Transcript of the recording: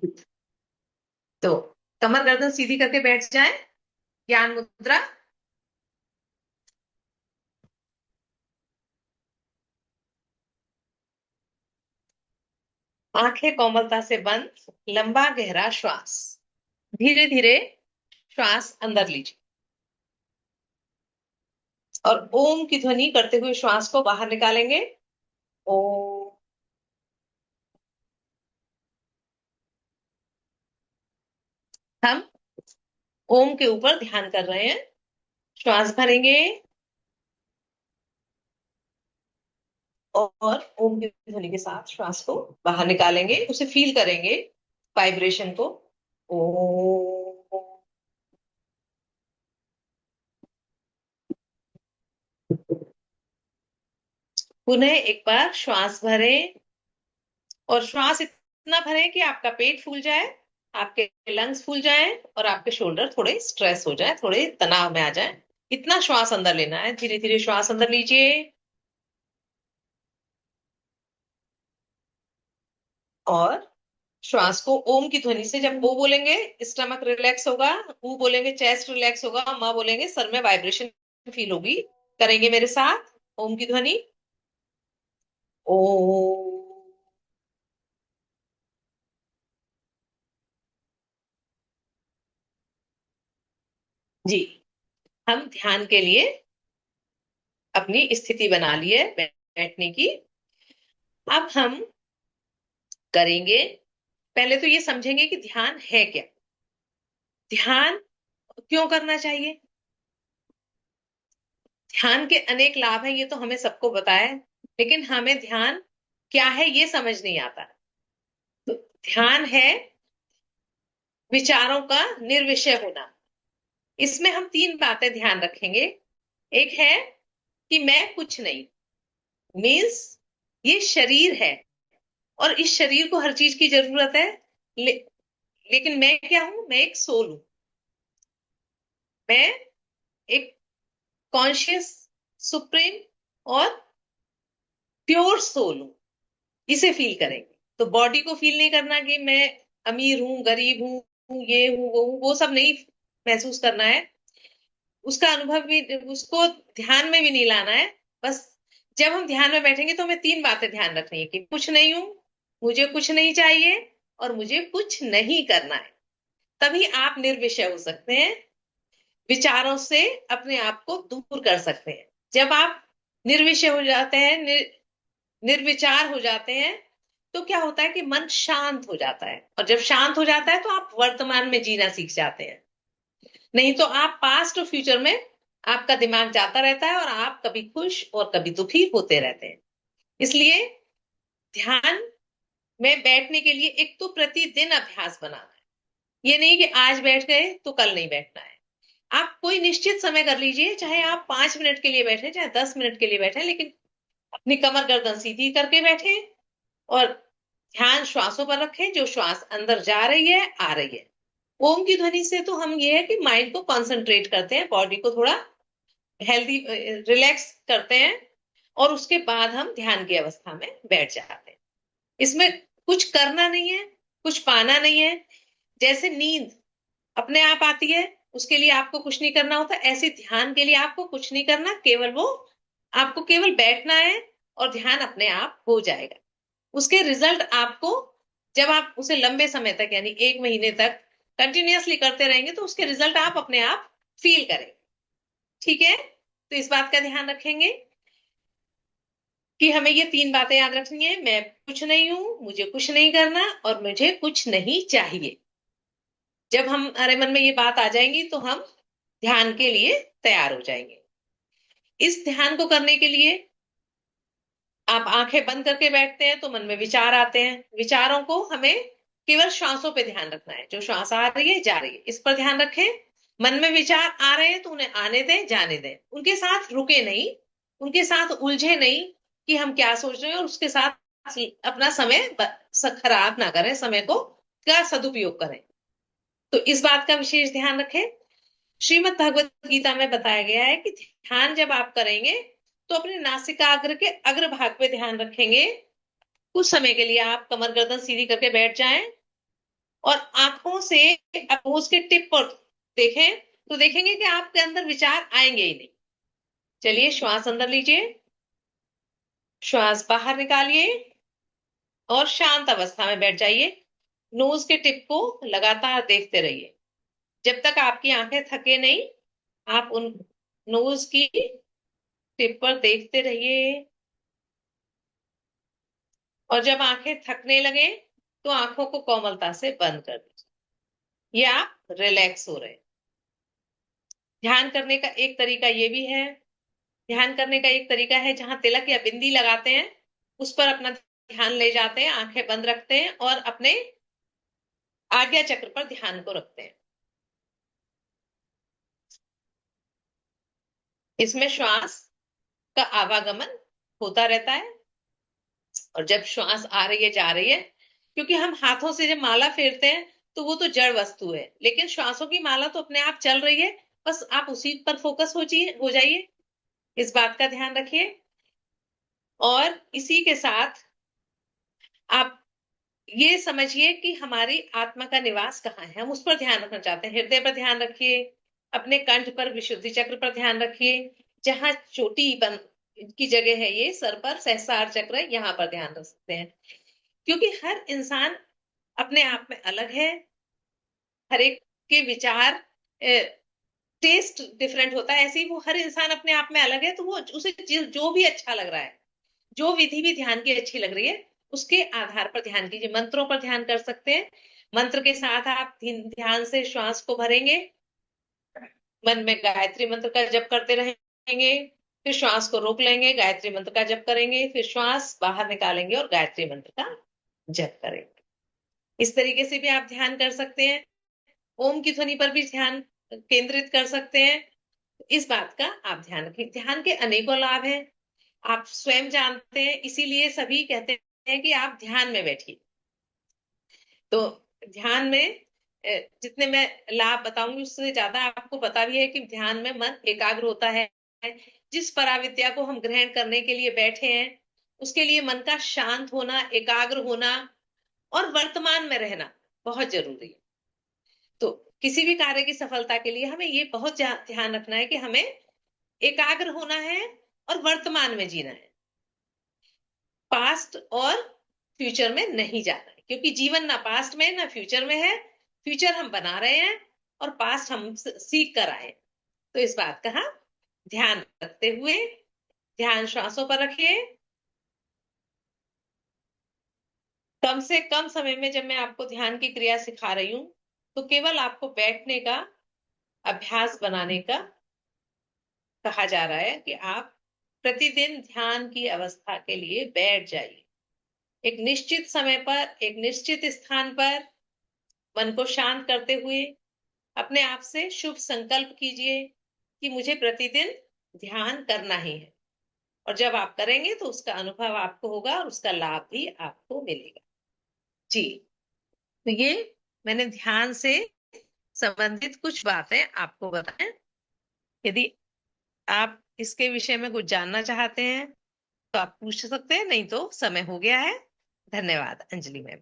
तो कमर गर्दन सीधी करके बैठ जाएं, ज्ञान मुद्रा। आंखें कोमलता से बंद, लंबा गहरा श्वास, धीरे धीरे श्वास अंदर लीजिए और ओम की ध्वनि करते हुए श्वास को बाहर निकालेंगे। ओम। हम ओम के ऊपर ध्यान कर रहे हैं। श्वास भरेंगे और ओम की ध्वनि के साथ श्वास को बाहर निकालेंगे, उसे फील करेंगे, वाइब्रेशन को। ओम। पुनः एक बार श्वास भरें और श्वास इतना भरें कि आपका पेट फूल जाए, आपके लंग्स फूल जाएं और आपके शोल्डर थोड़े स्ट्रेस हो जाए, थोड़े तनाव में आ जाए। इतना श्वास अंदर लेना है। धीरे धीरे श्वास अंदर लीजिए और श्वास को ओम की ध्वनि से, जब ओ बोलेंगे स्टमक रिलैक्स होगा, ऊ बोलेंगे चेस्ट रिलैक्स होगा, माँ बोलेंगे सर में वाइब्रेशन फील होगी। करेंगे मेरे साथ ओम की ध्वनि। ओ। जी। हम ध्यान के लिए अपनी स्थिति बना लिए बैठने की। अब हम करेंगे, पहले तो ये समझेंगे कि ध्यान है क्या। ध्यान क्यों करना चाहिए। ध्यान के अनेक लाभ हैं, ये तो हमें सबको पता है, लेकिन हमें ध्यान क्या है ये समझ नहीं आता। तो ध्यान है विचारों का निर्विषय होना। इसमें हम तीन बातें ध्यान रखेंगे। एक है कि मैं कुछ नहीं, मीन्स ये शरीर है और इस शरीर को हर चीज की जरूरत है। ले, लेकिन मैं क्या हूं, मैं एक सोल हूं। मैं एक कॉन्शियस, सुप्रीम और प्योर सोल हूं। इसे फील करेंगे। तो बॉडी को फील नहीं करना कि मैं अमीर हूं, गरीब हूं, ये हूं, वो हूं, वो सब नहीं महसूस करना है। उसका अनुभव भी, उसको ध्यान में भी नहीं लाना है। बस जब हम ध्यान में बैठेंगे तो हमें तीन बातें ध्यान रखनी है कि कुछ नहीं हूं, मुझे कुछ नहीं चाहिए और मुझे कुछ नहीं करना है। तभी आप निर्विषय हो सकते हैं, विचारों से अपने आप को दूर कर सकते हैं। जब आप निर्विषय हो जाते हैं, निर्विचार हो जाते हैं, तो क्या होता है कि मन शांत हो जाता है, और जब शांत हो जाता है तो आप वर्तमान में जीना सीख जाते हैं। नहीं तो आप पास्ट और फ्यूचर में आपका दिमाग जाता रहता है और आप कभी खुश और कभी दुखी होते रहते हैं। इसलिए ध्यान में बैठने के लिए एक तो प्रतिदिन अभ्यास बनाना है। ये नहीं कि आज बैठ गए तो कल नहीं बैठना है। आप कोई निश्चित समय कर लीजिए, चाहे आप 5 मिनट के लिए बैठे, चाहे 10 मिनट के लिए बैठे, लेकिन अपनी कमर गर्दन सीधी करके बैठे और ध्यान श्वासों पर रखें, जो श्वास अंदर जा रही है, आ रही है। ओम की ध्वनि से तो हम ये है कि माइंड को कंसंट्रेट करते हैं, बॉडी को थोड़ा हेल्दी रिलैक्स करते हैं और उसके बाद हम ध्यान की अवस्था में बैठ जाते हैं। इसमें कुछ करना नहीं है, कुछ पाना नहीं है। जैसे नींद अपने आप आती है, उसके लिए आपको कुछ नहीं करना होता, ऐसे ध्यान के लिए आपको कुछ नहीं करना, केवल वो आपको केवल बैठना है और ध्यान अपने आप हो जाएगा। उसके रिजल्ट आपको, जब आप उसे लंबे समय तक यानी 1 महीने तक कंटिन्यूअसली करते रहेंगे तो उसके रिजल्ट आप अपने आप फील करेंगे। ठीक है, तो इस बात का ध्यान रखेंगे कि हमें ये तीन बातें याद रखनी है। मैं कुछ नहीं हूं, मुझे कुछ नहीं करना और मुझे कुछ नहीं चाहिए। जब हमारे मन में ये बात आ जाएंगी तो हम ध्यान के लिए तैयार हो जाएंगे। इस ध्यान को करने के लिए आप आंखें बंद करके बैठते हैं तो मन में विचार आते हैं। विचारों को हमें केवल श्वासों पे ध्यान रखना है, जो श्वास आ रही है जा रही है इस पर ध्यान रखें। मन में विचार आ रहे हैं तो उन्हें आने दें, जाने दें, उनके साथ रुके नहीं, उनके साथ उलझे नहीं कि हम क्या सोच रहे हैं, और उसके साथ अपना समय खराब ना करें, समय को का सदुपयोग करें। तो इस बात का विशेष ध्यान रखें। श्रीमद् भगवत गीता में बताया गया है कि ध्यान जब आप करेंगे तो अपने नासिकाग्र के अग्र भाग पे ध्यान रखेंगे। कुछ समय के लिए आप कमर गर्दन सीधी करके बैठ जाएं और आंखों से आप नोज के टिप पर देखें तो देखेंगे कि आपके अंदर विचार आएंगे ही नहीं। चलिए श्वास अंदर लीजिए, श्वास बाहर निकालिए और शांत अवस्था में बैठ जाइए। नोज के टिप को लगातार देखते रहिए जब तक आपकी आंखें थके नहीं। आप उन नोज की टिप पर देखते रहिए और जब आंखें थकने लगे तो आंखों को कोमलता से बंद कर दीजिए। ये आप रिलैक्स हो रहे हैं। ध्यान करने का एक तरीका ये भी है, ध्यान करने का एक तरीका है जहां तिलक या बिंदी लगाते हैं उस पर अपना ध्यान ले जाते हैं, आंखें बंद रखते हैं और अपने आज्ञा चक्र पर ध्यान को रखते हैं। इसमें श्वास का आवागमन होता रहता है और जब श्वास आ रही है जा रही है, क्योंकि हम हाथों से जब माला फेरते हैं तो वो तो जड़ वस्तु है, लेकिन श्वासों की माला तो अपने आप चल रही है। बस आप उसी पर फोकस हो जाइए, इस बात का ध्यान रखिए। और इसी के साथ आप ये समझिए कि हमारी आत्मा का निवास कहाँ है, हम उस पर ध्यान रखना चाहते हैं। हृदय पर ध्यान रखिए, अपने कंठ पर विशुद्धि चक्र पर ध्यान रखिए, जहां चोटी बन की जगह है ये सर पर सहस्रार चक्र है, यहाँ पर ध्यान रख सकते हैं। क्योंकि हर इंसान अपने आप में अलग है, हर एक के विचार टेस्ट डिफरेंट होता है, ऐसे ही वो हर इंसान अपने आप में अलग है। तो वो उसे जो भी अच्छा लग रहा है, जो विधि भी ध्यान की अच्छी लग रही है, उसके आधार पर ध्यान कीजिए। मंत्रों पर ध्यान कर सकते हैं, मंत्र के साथ आप ध्यान से श्वास को भरेंगे, मन में गायत्री मंत्र का जप करते रहेंगे, फिर श्वास को रोक लेंगे, गायत्री मंत्र का जप करेंगे, फिर श्वास बाहर निकालेंगे और गायत्री मंत्र का जप करेंगे। इस तरीके से भी आप ध्यान कर सकते हैं। ओम की ध्वनि पर भी ध्यान केंद्रित कर सकते हैं। इस बात का आप ध्यान रखें। ध्यान के अनेकों लाभ हैं, आप स्वयं जानते हैं, इसीलिए सभी कहते हैं कि आप ध्यान में बैठिए। तो ध्यान में जितने मैं लाभ बताऊंगी उससे ज्यादा आपको पता भी है कि ध्यान में मन एकाग्र होता है। जिस पराविद्या को हम ग्रहण करने के लिए बैठे हैं उसके लिए मन का शांत होना, एकाग्र होना और वर्तमान में रहना बहुत जरूरी है। तो किसी भी कार्य की सफलता के लिए हमें ये बहुत ध्यान रखना है कि हमें एकाग्र होना है और वर्तमान में जीना है, पास्ट और फ्यूचर में नहीं जाना है। क्योंकि जीवन ना पास्ट में ना फ्यूचर में है, फ्यूचर हम बना रहे हैं और पास्ट हम सीख कर आए। तो इस बात का ध्यान रखते हुए ध्यान श्वासों पर रखिए। कम से कम समय में जब मैं आपको ध्यान की क्रिया सिखा रही हूं तो केवल आपको बैठने का अभ्यास बनाने का कहा जा रहा है कि आप प्रतिदिन ध्यान की अवस्था के लिए बैठ जाइए। एक निश्चित समय पर, एक निश्चित स्थान पर मन को शांत करते हुए अपने आप से शुभ संकल्प कीजिए कि मुझे प्रतिदिन ध्यान करना ही है। और जब आप करेंगे तो उसका अनुभव आपको होगा और उसका लाभ भी आपको मिलेगा। जी, तो ये मैंने ध्यान से संबंधित कुछ बातें आपको बताएं। यदि आप इसके विषय में कुछ जानना चाहते हैं तो आप पूछ सकते हैं, नहीं तो समय हो गया है। धन्यवाद अंजलि मैम।